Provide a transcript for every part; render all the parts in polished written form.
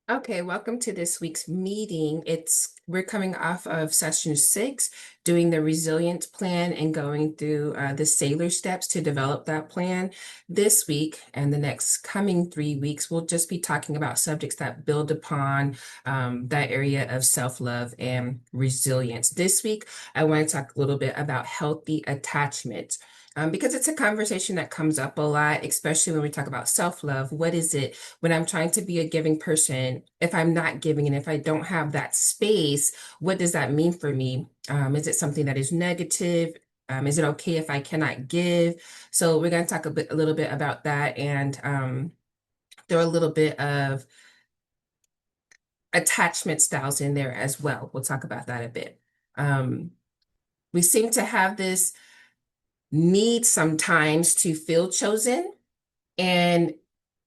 Okay, welcome to this week's meeting. We're coming off of session 6, doing the resilience plan and going through the Sailor steps to develop that plan. This week and the next coming 3 weeks, we'll just be talking about subjects that build upon that area of self-love and resilience. This week, I want to talk a little bit about healthy attachment. Because it's a conversation that comes up a lot, especially when we talk about self-love. What is it when I'm trying to be a giving person? If I'm not giving and if I don't have that space, what does that mean for me? Is it something that is negative? Is it okay if I cannot give? So we're going to talk a little bit about that and throw a little bit of attachment styles in there as well. We'll talk about that a bit. Um, we seem to have this need sometimes to feel chosen. And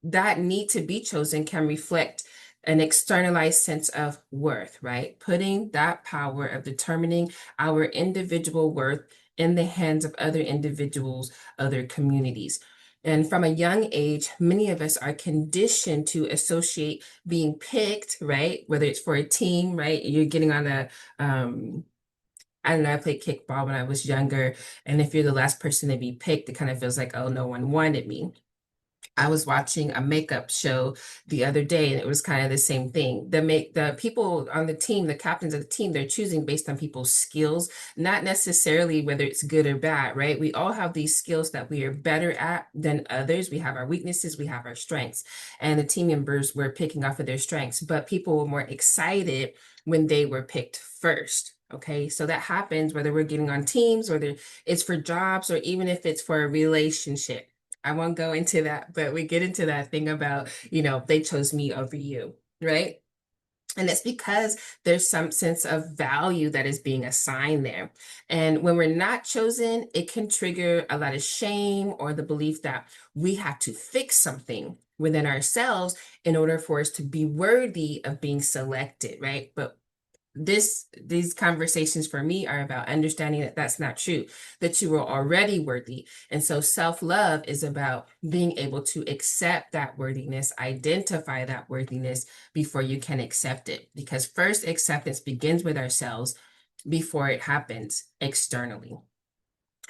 that need to be chosen can reflect an externalized sense of worth, right? Putting that power of determining our individual worth in the hands of other individuals, other communities. And from a young age, many of us are conditioned to associate being picked, right? Whether it's for a team, right? You're getting on I don't know, I played kickball when I was younger. And if you're the last person to be picked, it kind of feels like, oh, no one wanted me. I was watching a makeup show the other day, and it was kind of the same thing. The people on the team, the captains of the team, they're choosing based on people's skills, not necessarily whether it's good or bad, right? We all have these skills that we are better at than others. We have our weaknesses, we have our strengths, and the team members were picking off of their strengths, but people were more excited when they were picked first. Okay, so that happens whether we're getting on teams, whether it's for jobs, or even if it's for a relationship. I won't go into that, but we get into that thing about, they chose me over you, right? And it's because there's some sense of value that is being assigned there. And when we're not chosen, it can trigger a lot of shame or the belief that we have to fix something within ourselves in order for us to be worthy of being selected, right? But these conversations for me are about understanding that that's not true, that you are already worthy. And so self-love is about being able to accept that worthiness, identify that worthiness before you can accept it, because first acceptance begins with ourselves before it happens externally.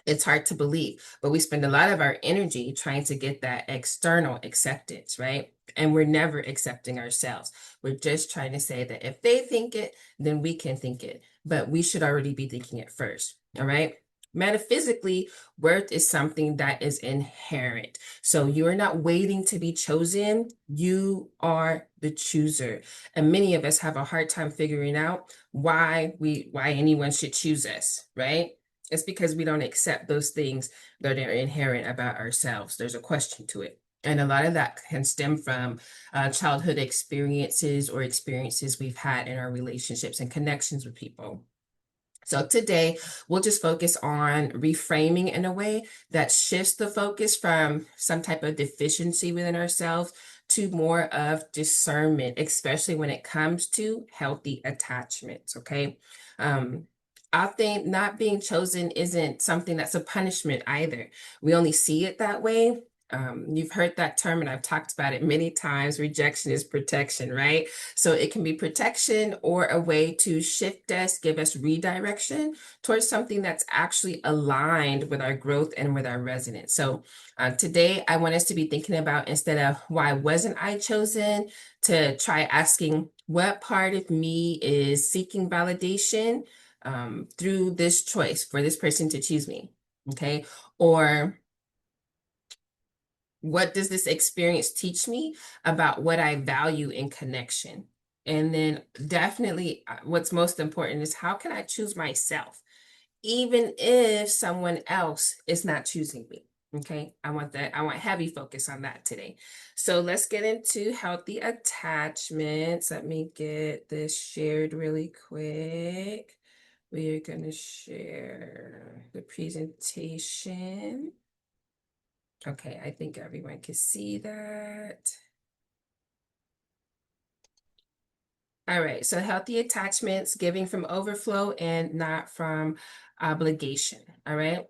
It's hard to believe, but we spend a lot of our energy trying to get that external acceptance, right? And we're never accepting ourselves. We're just trying to say that if they think it, then we can think it, but we should already be thinking it first. All right. Metaphysically, worth is something that is inherent. So you are not waiting to be chosen. You are the chooser. And many of us have a hard time figuring out why anyone should choose us, right? It's because we don't accept those things that are inherent about ourselves. There's a question to it. And a lot of that can stem from childhood experiences or experiences we've had in our relationships and connections with people. So today, we'll just focus on reframing in a way that shifts the focus from some type of deficiency within ourselves to more of discernment, especially when it comes to healthy attachments. Okay. I think not being chosen isn't something that's a punishment either. We only see it that way. You've heard that term, and I've talked about it many times. Rejection is protection, right? So it can be protection or a way to shift us, give us redirection towards something that's actually aligned with our growth and with our resonance. So today, I want us to be thinking about, instead of why wasn't I chosen, to try asking what part of me is seeking validation through this choice for this person to choose me. Okay. Or what does this experience teach me about what I value in connection? And then definitely what's most important is, how can I choose myself, even if someone else is not choosing me? Okay, I want that. I want heavy focus on that today. So let's get into healthy attachments. Let me get this shared really quick. We are going to share the presentation. Okay, I think everyone can see that. All right, so healthy attachments, giving from overflow and not from obligation. All right.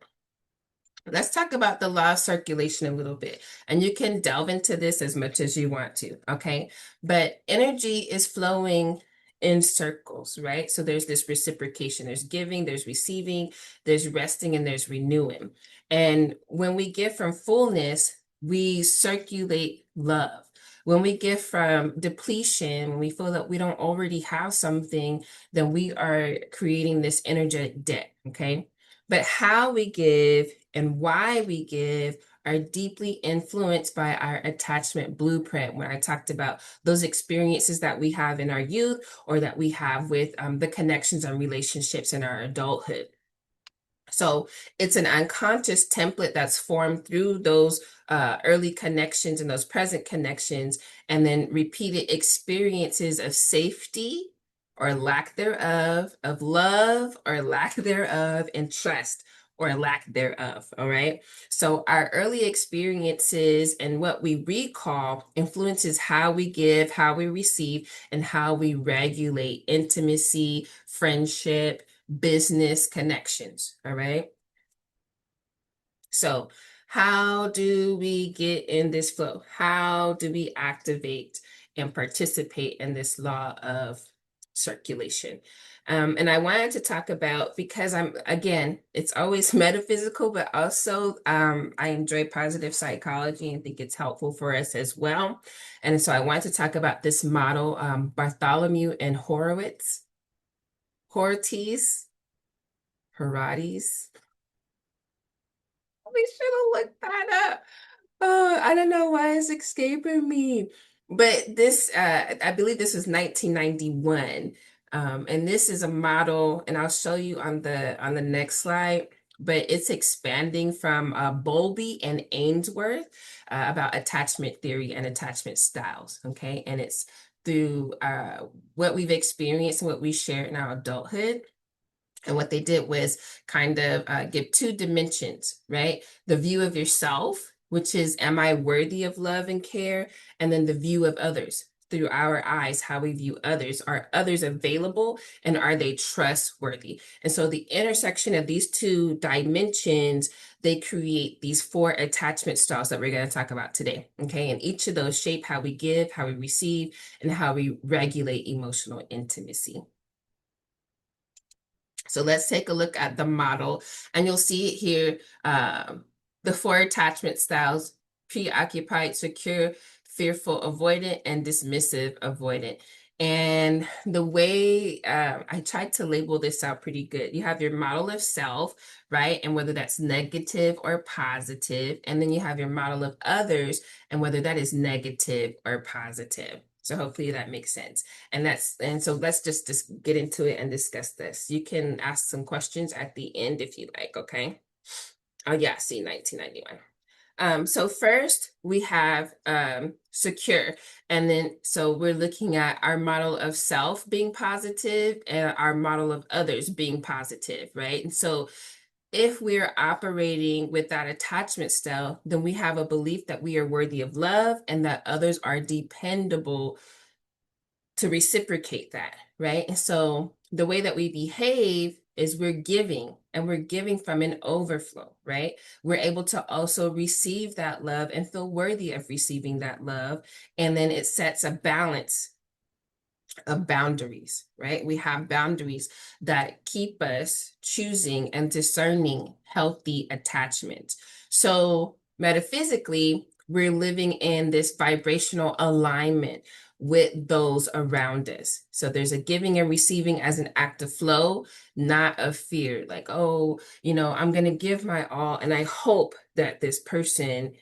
Let's talk about the law of circulation a little bit. And you can delve into this as much as you want to, okay? But energy is flowing in circles, right? So there's this reciprocation. There's giving, there's receiving, there's resting, and there's renewing. And when we give from fullness, we circulate love. When we give from depletion, when we feel that we don't already have something, then we are creating this energetic debt, okay? But how we give and why we give are deeply influenced by our attachment blueprint. When I talked about those experiences that we have in our youth or that we have with the connections and relationships in our adulthood. So it's an unconscious template that's formed through those early connections and those present connections, and then repeated experiences of safety or lack thereof, of love or lack thereof, and trust or lack thereof. All right. So our early experiences and what we recall influences how we give, how we receive, and how we regulate intimacy, friendship, business connections. All right. So, how do we get in this flow? How do we activate and participate in this law of circulation? And I wanted to talk about, because again, it's always metaphysical, but also I enjoy positive psychology and think it's helpful for us as well. And so I wanted to talk about this model, Bartholomew and Hortiz, Herates. We should have looked that up. Oh, I don't know why it's escaping me. But this, I believe this was 1991. And this is a model, and I'll show you on the next slide, but it's expanding from Bowlby and Ainsworth about attachment theory and attachment styles. Okay. And it's through what we've experienced and what we share in our adulthood. And what they did was kind of give two dimensions, right? The view of yourself, which is, am I worthy of love and care? And then the view of others through our eyes, how we view others. Are others available and are they trustworthy? And so the intersection of these two dimensions, they create these four attachment styles that we're going to talk about today. Okay. And each of those shape how we give, how we receive, and how we regulate emotional intimacy. So let's take a look at the model, and you'll see it here. The four attachment styles: preoccupied, secure, fearful, avoidant, and dismissive, avoidant. And the way I tried to label this out pretty good. You have your model of self, right? And whether that's negative or positive. And then you have your model of others and whether that is negative or positive. So hopefully that makes sense. And so let's just get into it and discuss this. You can ask some questions at the end if you like, okay? Oh yeah, see 1991. So first we have secure. And then so we're looking at our model of self being positive and our model of others being positive, right? And so if we're operating with that attachment style, then we have a belief that we are worthy of love and that others are dependable to reciprocate that, right? And so the way that we behave is we're giving, and we're giving from an overflow, right? We're able to also receive that love and feel worthy of receiving that love. And then it sets a balance of boundaries, right? We have boundaries that keep us choosing and discerning healthy attachment. So metaphysically, we're living in this vibrational alignment with those around us. So there's a giving and receiving as an act of flow, not of fear. Like, oh, I'm going to give my all, and I hope that this person,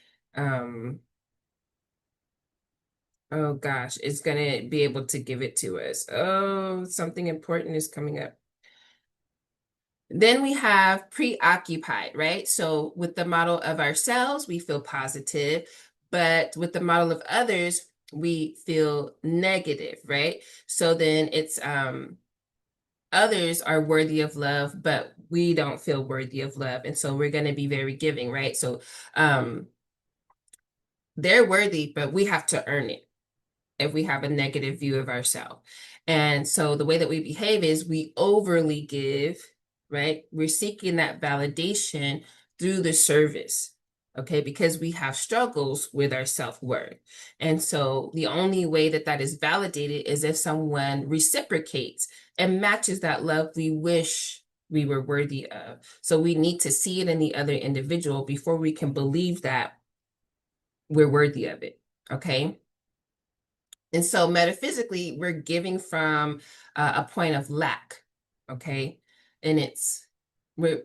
oh gosh, it's going to be able to give it to us. Oh, something important is coming up. Then we have preoccupied, right? So with the model of ourselves, we feel positive, but with the model of others, we feel negative, right? So then it's others are worthy of love, but we don't feel worthy of love. And so we're going to be very giving, right? So they're worthy, but we have to earn it if we have a negative view of ourselves. And so the way that we behave is we overly give, right? We're seeking that validation through the service. Okay, because we have struggles with our self-worth. And so the only way that that is validated is if someone reciprocates and matches that love we wish we were worthy of. So we need to see it in the other individual before we can believe that we're worthy of it. Okay. And so metaphysically, we're giving from a point of lack. Okay. And we're,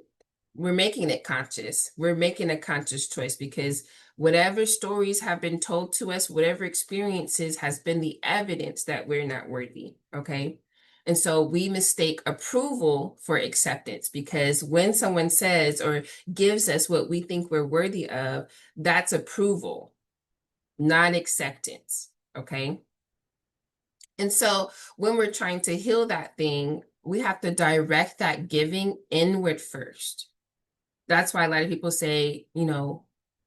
we're making it conscious. We're making a conscious choice because whatever stories have been told to us, whatever experiences has been the evidence that we're not worthy. Okay. And so we mistake approval for acceptance because when someone says or gives us what we think we're worthy of, that's approval, not acceptance. Okay. And so when we're trying to heal that thing, we have to direct that giving inward first. That's why a lot of people say,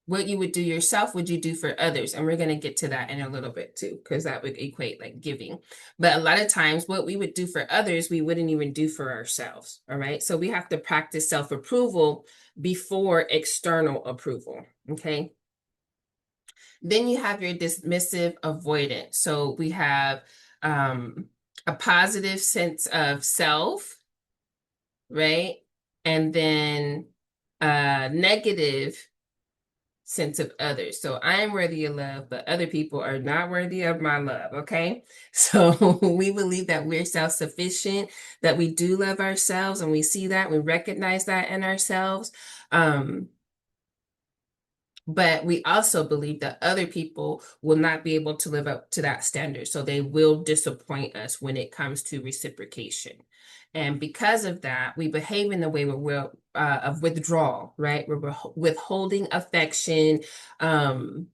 what you would do yourself, would you do for others? And we're going to get to that in a little bit too, because that would equate like giving. But a lot of times, what we would do for others, we wouldn't even do for ourselves. All right. So we have to practice self-approval before external approval. Okay. Then you have your dismissive avoidance. So we have a positive sense of self, right? And then a negative sense of others. So I'm worthy of love, but other people are not worthy of my love, okay? So we believe that we're self-sufficient, that we do love ourselves, and we see that, we recognize that in ourselves. But we also believe that other people will not be able to live up to that standard. So they will disappoint us when it comes to reciprocation. And because of that, we behave in the way we're of withdrawal, right? We're withholding affection. We're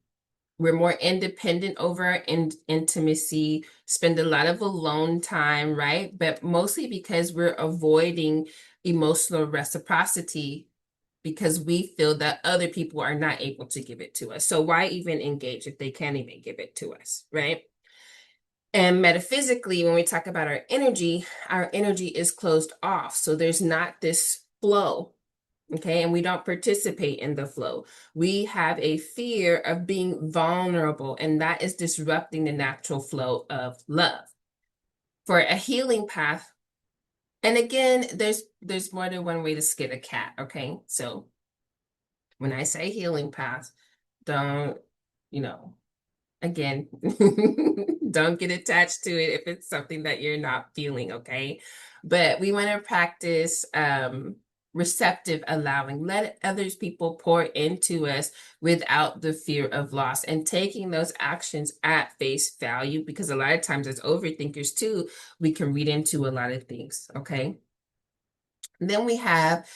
more independent over our intimacy, spend a lot of alone time, right? But mostly because we're avoiding emotional reciprocity because we feel that other people are not able to give it to us. So why even engage if they can't even give it to us, right? And metaphysically, when we talk about our energy is closed off. So there's not this flow, okay? And we don't participate in the flow. We have a fear of being vulnerable, and that is disrupting the natural flow of love. For a healing path, and again, there's more than one way to skin a cat, okay? So when I say healing path, don't, you know, again, don't get attached to it if it's something that you're not feeling, okay? But we want to practice receptive allowing, let others people pour into us without the fear of loss and taking those actions at face value, because a lot of times as overthinkers too, we can read into a lot of things, okay? Then we have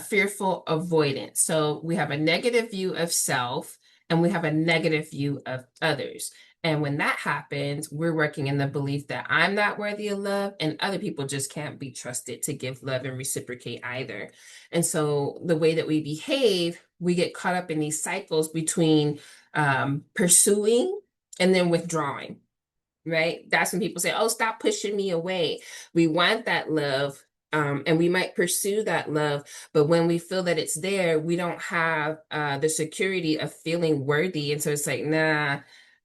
fearful avoidance. So we have a negative view of self and we have a negative view of others. And when that happens, we're working in the belief that I'm not worthy of love and other people just can't be trusted to give love and reciprocate either. And so the way that we behave, we get caught up in these cycles between pursuing and then withdrawing, right? That's when people say, oh, stop pushing me away. We want that love. And we might pursue that love, but when we feel that it's there, we don't have the security of feeling worthy. And so it's like, nah,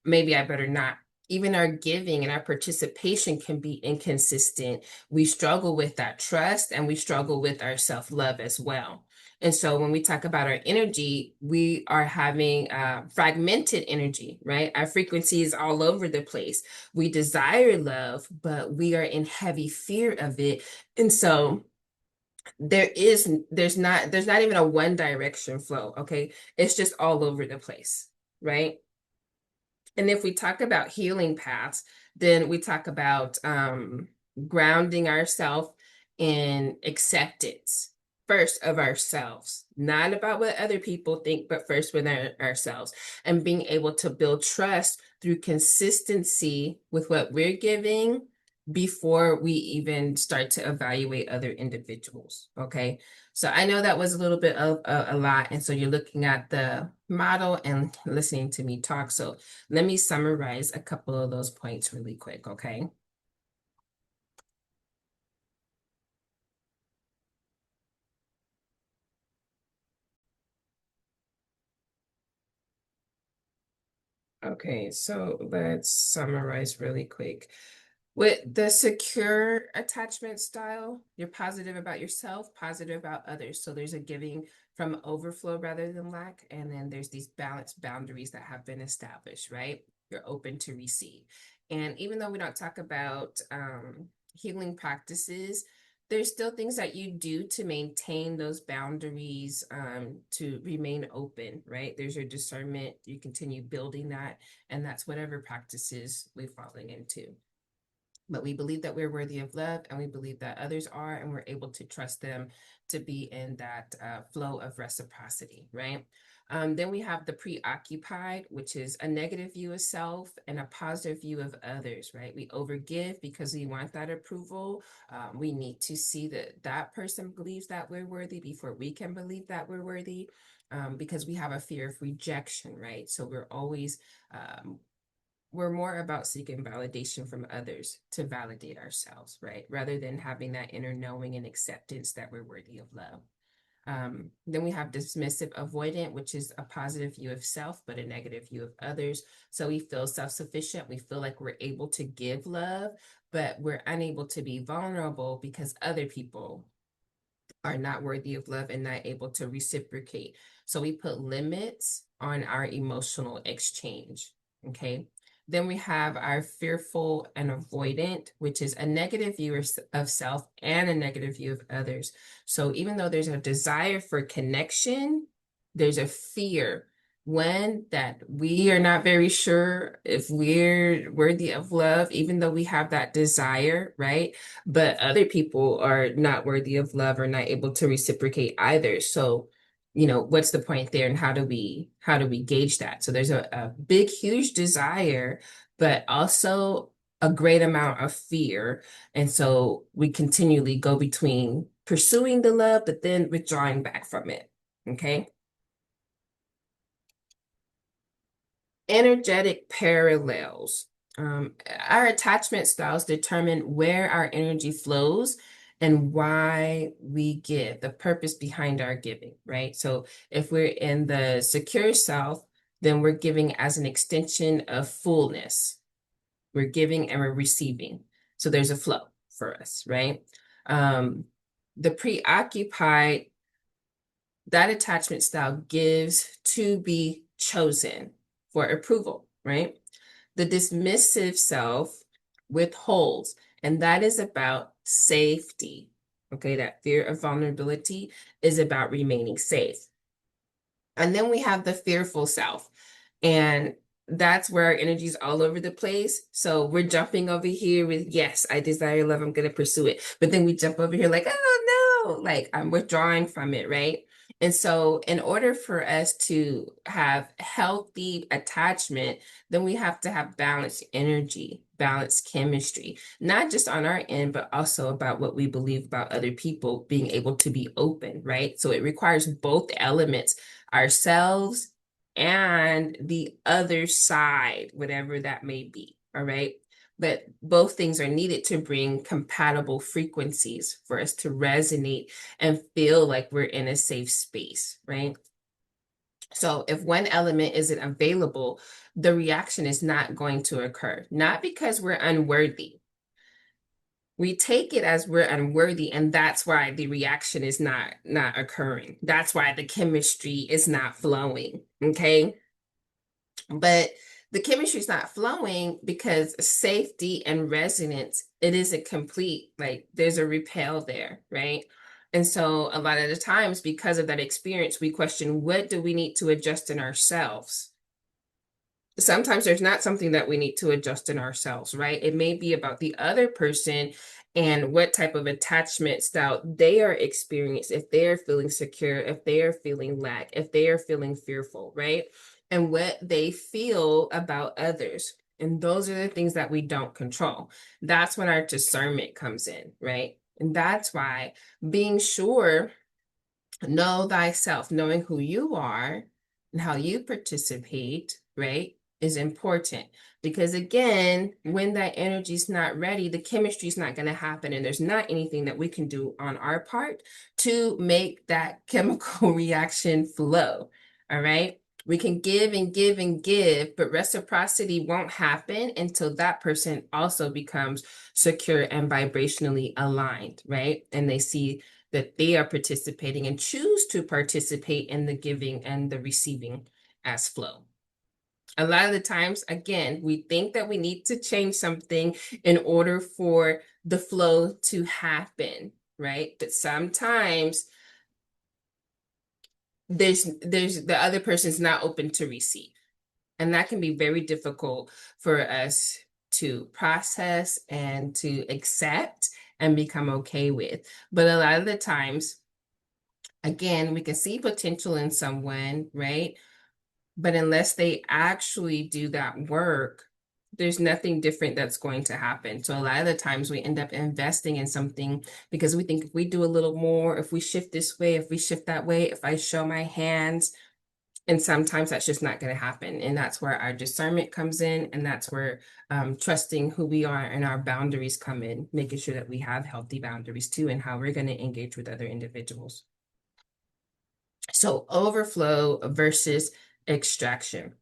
maybe I better not. Even our giving and our participation can be inconsistent. We struggle with that trust and we struggle with our self-love as well. And so when we talk about our energy, we are having fragmented energy, right? Our frequency is all over the place. We desire love, but we are in heavy fear of it. And so there's not even a one direction flow, okay? It's just all over the place, right? And if we talk about healing paths, then we talk about grounding ourselves in acceptance first of ourselves, not about what other people think, but first with ourselves, and being able to build trust through consistency with what we're giving before we even start to evaluate other individuals. Okay. So I know that was a little bit of a lot. And so you're looking at the model and listening to me talk. So let me summarize a couple of those points really quick. Okay. Okay, so let's summarize really quick. With the secure attachment style, you're positive about yourself, positive about others. So there's a giving from overflow rather than lack. And then there's these balanced boundaries that have been established, right? You're open to receive. And even though we don't talk about healing practices, there's still things that you do to maintain those boundaries, to remain open, right? There's your discernment. You continue building that, and that's whatever practices we're falling into. But we believe that we're worthy of love, and we believe that others are, and we're able to trust them to be in that flow of reciprocity, right? Then we have the preoccupied, which is a negative view of self and a positive view of others, right? We overgive because we want that approval. We need to see that that person believes that we're worthy before we can believe that we're worthy, because we have a fear of rejection, right? So we're always we're more about seeking validation from others to validate ourselves, right? Rather than having that inner knowing and acceptance that we're worthy of love. Then we have dismissive avoidant, which is a positive view of self, but a negative view of others. So we feel self-sufficient. We feel like we're able to give love, but we're unable to be vulnerable because other people are not worthy of love and not able to reciprocate. So we put limits on our emotional exchange. Okay. Then we have our fearful and avoidant, which is a negative view of self and a negative view of others. So even though there's a desire for connection, there's a fear, one, that we are not very sure if we're worthy of love, even though we have that desire, right? But other people are not worthy of love or not able to reciprocate either. So, what's the point there, and how do we gauge that? So there's a big, huge desire, but also a great amount of fear. And so we continually go between pursuing the love, but then withdrawing back from it. Okay. Energetic parallels. Our attachment styles determine where our energy flows and why we give, the purpose behind our giving, right? So if we're in the secure self, then we're giving as an extension of fullness. We're giving and we're receiving. So there's a flow for us, right? The preoccupied, that attachment style gives to be chosen for approval, right? The dismissive self withholds, and that is about safety. Okay, that fear of vulnerability is about remaining safe. And then we have the fearful self, and that's where our energy is all over the place. So we're jumping over here with, yes, I desire love, I'm going to pursue it. But then we jump over here like, oh no, like I'm withdrawing from it, right? And so in order for us to have healthy attachment, then we have to have balanced energy, balanced chemistry, not just on our end, but also about what we believe about other people, being able to be open, right? So it requires both elements, ourselves and the other side, whatever that may be. All right. But both things are needed to bring compatible frequencies for us to resonate and feel like we're in a safe space, right? So if one element isn't available, the reaction is not going to occur, not because we're unworthy. We take it as we're unworthy, and that's why the reaction is not occurring. That's why the chemistry is not flowing. Okay. But the chemistry is not flowing because safety and resonance, it isn't complete. Like there's a repel there, right? And so a lot of the times, because of that experience, we question, what do we need to adjust in ourselves? Sometimes there's not something that we need to adjust in ourselves, right? It may be about the other person and what type of attachment style they are experiencing, if they are feeling secure, if they are feeling lack, if they are feeling fearful, right? And what they feel about others. And those are the things that we don't control. That's when our discernment comes in, right? And that's why being sure, know thyself, knowing who you are and how you participate, right, is important. Because again, when that energy is not ready, the chemistry is not going to happen. And there's not anything that we can do on our part to make that chemical reaction flow. All right. We can give and give and give, but reciprocity won't happen until that person also becomes secure and vibrationally aligned, right? And they see that they are participating and choose to participate in the giving and the receiving as flow. A lot of the times, again, we think that we need to change something in order for the flow to happen, right? But sometimes there's the other person's not open to receive. And that can be very difficult for us to process and to accept and become okay with. But a lot of the times, again, we can see potential in someone, right? But unless they actually do that work, there's nothing different that's going to happen. So a lot of the times we end up investing in something because we think if we do a little more, if we shift this way, if we shift that way, if I show my hands, and sometimes that's just not going to happen. And that's where our discernment comes in. And that's where trusting who we are and our boundaries come in, making sure that we have healthy boundaries too, and how we're going to engage with other individuals. So overflow versus extraction.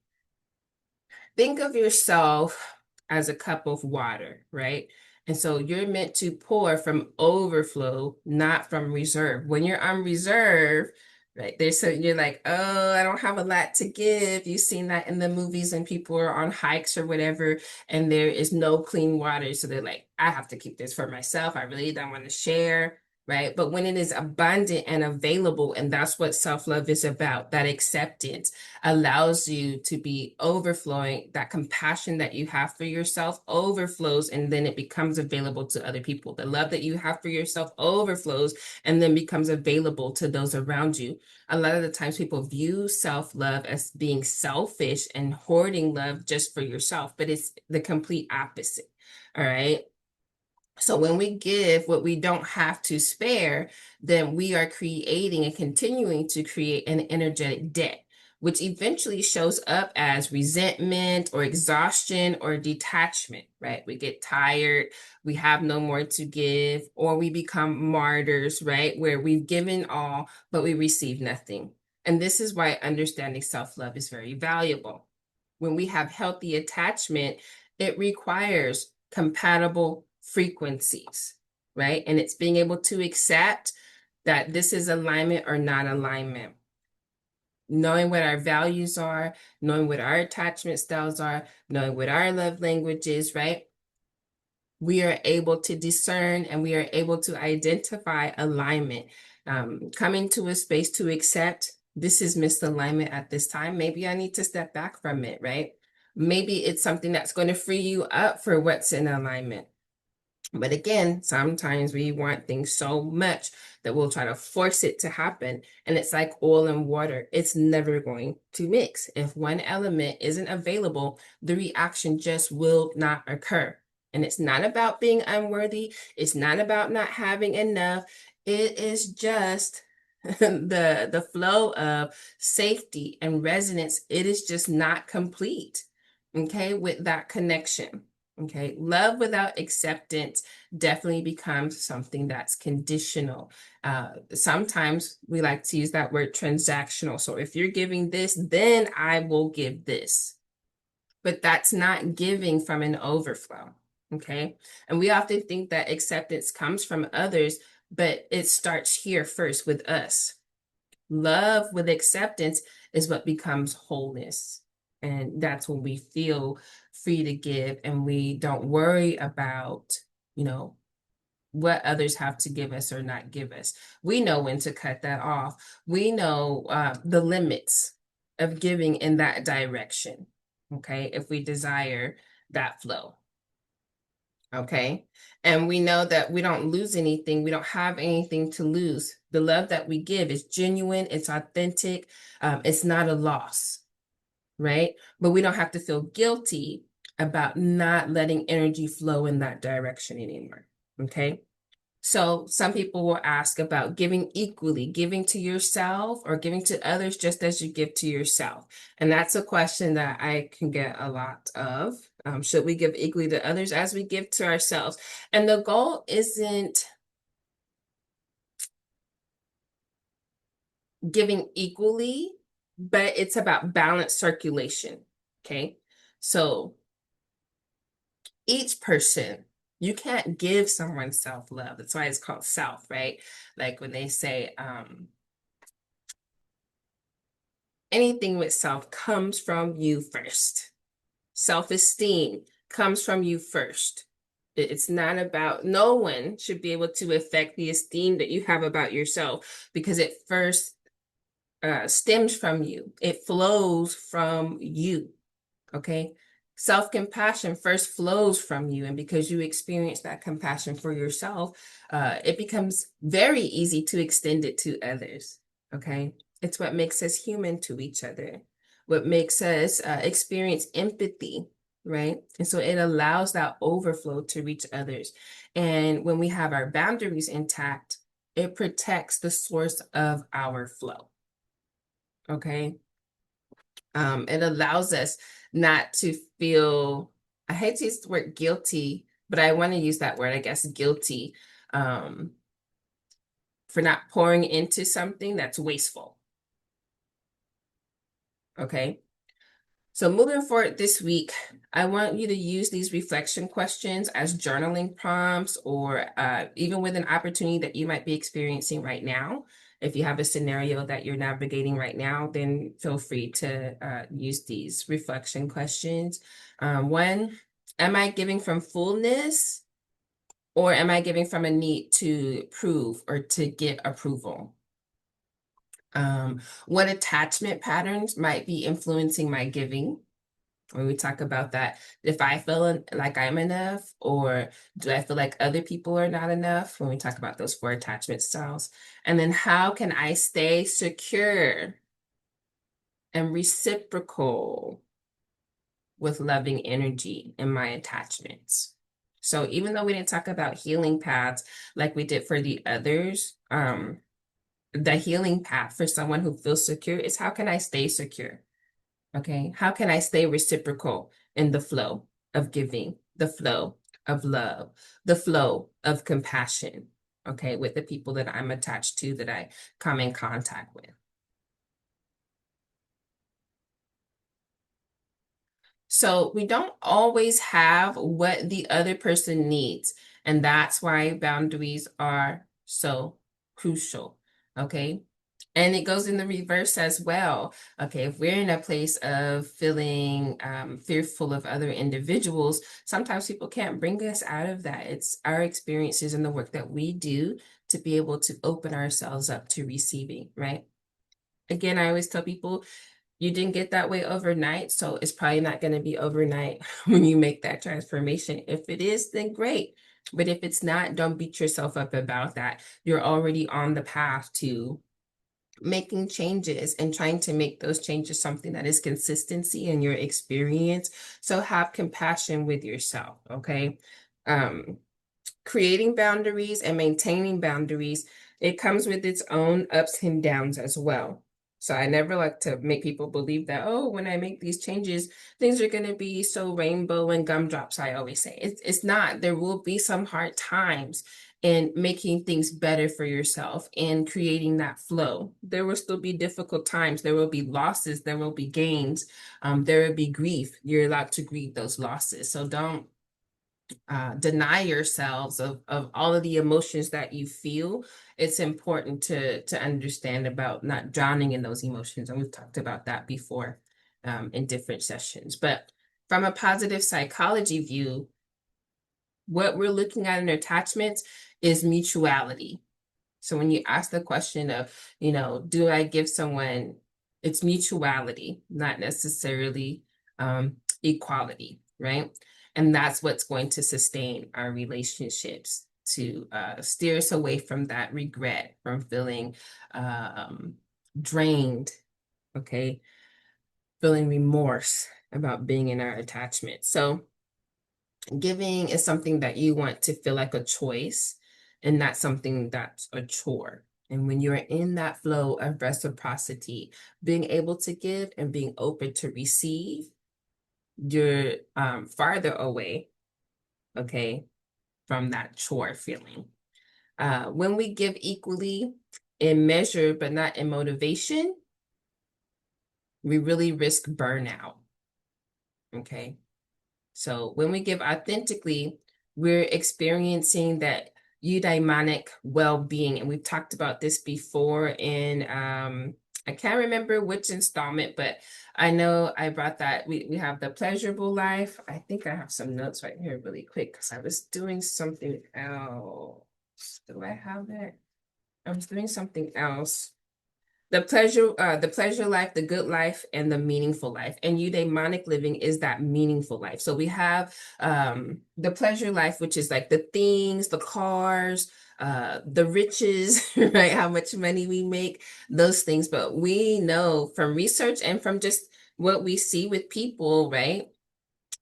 Think of yourself as a cup of water, right? And so you're meant to pour from overflow, not from reserve. When you're on reserve, right, there's so you're like, oh, I don't have a lot to give. You've seen that in the movies and people are on hikes or whatever, and there is no clean water. So they're like, I have to keep this for myself. I really don't want to share. Right. But when it is abundant and available, and that's what self-love is about, that acceptance allows you to be overflowing. That compassion that you have for yourself overflows and then it becomes available to other people. The love that you have for yourself overflows and then becomes available to those around you. A lot of the times people view self-love as being selfish and hoarding love just for yourself, but it's the complete opposite. All right. So when we give what we don't have to spare, then we are creating and continuing to create an energetic debt, which eventually shows up as resentment or exhaustion or detachment, right? We get tired, we have no more to give, or we become martyrs, right? Where we've given all, but we receive nothing. And this is why understanding self-love is very valuable. When we have healthy attachment, it requires compatible frequencies, right? And it's being able to accept that this is alignment or not alignment. Knowing what our values are, knowing what our attachment styles are, knowing what our love language is, right? We are able to discern and we are able to identify alignment. Coming to a space to accept this is misalignment at this time. Maybe I need to step back from it, right? Maybe it's something that's going to free you up for what's in alignment. But again, sometimes we want things so much that we'll try to force it to happen. And it's like oil and water. It's never going to mix. If one element isn't available, the reaction just will not occur. And it's not about being unworthy. It's not about not having enough. It is just the flow of safety and resonance. It is just not complete, okay, with that connection. Okay, love without acceptance definitely becomes something that's conditional. Sometimes we like to use that word transactional. So if you're giving this, then I will give this. But that's not giving from an overflow. Okay, and we often think that acceptance comes from others, but it starts here first with us. Love with acceptance is what becomes wholeness. And that's when we feel free to give and we don't worry about, you know, what others have to give us or not give us. We know when to cut that off. We know the limits of giving in that direction. Okay. If we desire that flow. Okay. And we know that we don't lose anything. We don't have anything to lose. The love that we give is genuine, it's authentic, it's not a loss, right? But we don't have to feel guilty about not letting energy flow in that direction anymore. Okay. So some people will ask about giving equally, giving to yourself or giving to others just as you give to yourself. And that's a question that I can get a lot of. Should we give equally to others as we give to ourselves? And the goal isn't giving equally. but it's about balanced circulation. Okay. So each person, you can't give someone self-love. That's why it's called self, right? Like when they say anything with self comes from you first. Self-esteem comes from you first. It's not about, no one should be able to affect the esteem that you have about yourself because it first stems from you. It flows from you. Okay. Self-compassion first flows from you. And because you experience that compassion for yourself, it becomes very easy to extend it to others. Okay. It's what makes us human to each other, what makes us experience empathy, right? And so it allows that overflow to reach others. And when we have our boundaries intact, it protects the source of our flow. Okay. It allows us not to feel, I hate to use the word guilty, but I want to use that word, I guess, guilty, um, for not pouring into something that's wasteful. Okay. So moving forward this week, I want you to use these reflection questions as journaling prompts or even with an opportunity that you might be experiencing right now. If you have a scenario that you're navigating right now, then feel free to use these reflection questions. One, am I giving from fullness or am I giving from a need to prove or to get approval? What attachment patterns might be influencing my giving? When we talk about that, if I feel like I'm enough, or do I feel like other people are not enough? When we talk about those four attachment styles. And then how can I stay secure and reciprocal with loving energy in my attachments? So even though we didn't talk about healing paths like we did for the others, the healing path for someone who feels secure is how can I stay secure? Okay. How can I stay reciprocal in the flow of giving, the flow of love, the flow of compassion? Okay. With the people that I'm attached to, that I come in contact with. So we don't always have what the other person needs. And that's why boundaries are so crucial. Okay. And it goes in the reverse as well. Okay, if we're in a place of feeling fearful of other individuals, sometimes people can't bring us out of that. It's our experiences and the work that we do to be able to open ourselves up to receiving, right? Again, I always tell people, you didn't get that way overnight, so it's probably not going to be overnight when you make that transformation. If it is, then great. But if it's not, don't beat yourself up about that. You're already on the path to making changes and trying to make those changes something that is consistency in your experience. So have compassion with yourself, okay? Um, Creating boundaries and maintaining boundaries, it comes with its own ups and downs as well. So I never like to make people believe that, oh, when I make these changes, things are going to be so rainbow and gumdrops, I always say. It's not. There will be some hard times in making things better for yourself and creating that flow. There will still be difficult times. There will be losses. There will be gains. There will be grief. You're allowed to grieve those losses. So don't deny yourselves of all of the emotions that you feel. It's important to understand about not drowning in those emotions. And we've talked about that before in different sessions. But from a positive psychology view, what we're looking at in attachments is mutuality. So when you ask the question of, do I give someone, it's mutuality, not necessarily equality, right? And that's what's going to sustain our relationships, to steer us away from that regret, from feeling drained, okay? Feeling remorse about being in our attachment. So giving is something that you want to feel like a choice and not something that's a chore. And when you're in that flow of reciprocity, being able to give and being open to receive, you're farther away, okay, from that chore feeling. When we give equally in measure, but not in motivation, we really risk burnout. Okay. So when we give authentically, we're experiencing that eudaimonic well-being. And we've talked about this before in I can't remember which installment, but I know I brought that. We have the pleasurable life. I think I have some notes right here really quick because I was doing something else. Do I have that? I was doing something else. The pleasure life, the good life, and the meaningful life. And eudaimonic living is that meaningful life. So we have the pleasure life, which is like the things, the cars, the riches, right? How much money we make, those things. But we know from research and from just what we see with people, right?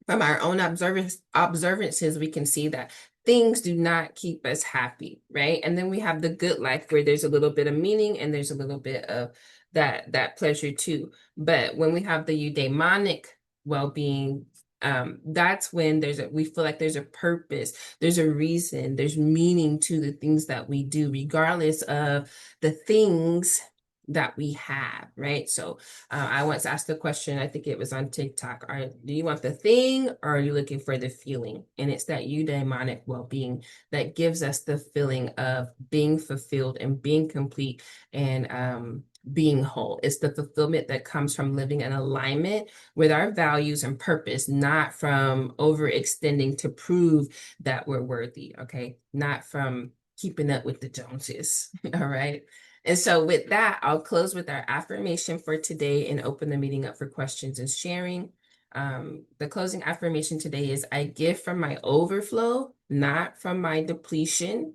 From our own observances, we can see that things do not keep us happy, right? And then we have the good life where there's a little bit of meaning and there's a little bit of that pleasure too. But when we have the eudaimonic well-being, that's when we feel like there's a purpose, there's a reason, there's meaning to the things that we do, regardless of the things that we have, right? So I once asked the question, I think it was on TikTok, do you want the thing or are you looking for the feeling? And it's that eudaimonic well-being that gives us the feeling of being fulfilled and being complete and being whole. It's the fulfillment that comes from living in alignment with our values and purpose, not from overextending to prove that we're worthy, okay? Not from keeping up with the Joneses, all right? And so with that, I'll close with our affirmation for today and open the meeting up for questions and sharing. The closing affirmation today is, I give from my overflow, not from my depletion.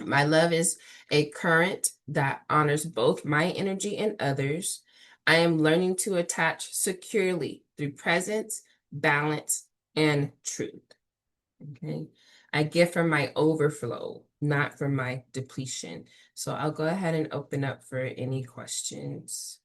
My love is a current that honors both my energy and others. I am learning to attach securely through presence, balance, and truth. Okay. I give from my overflow, not from my depletion. So I'll go ahead and open up for any questions.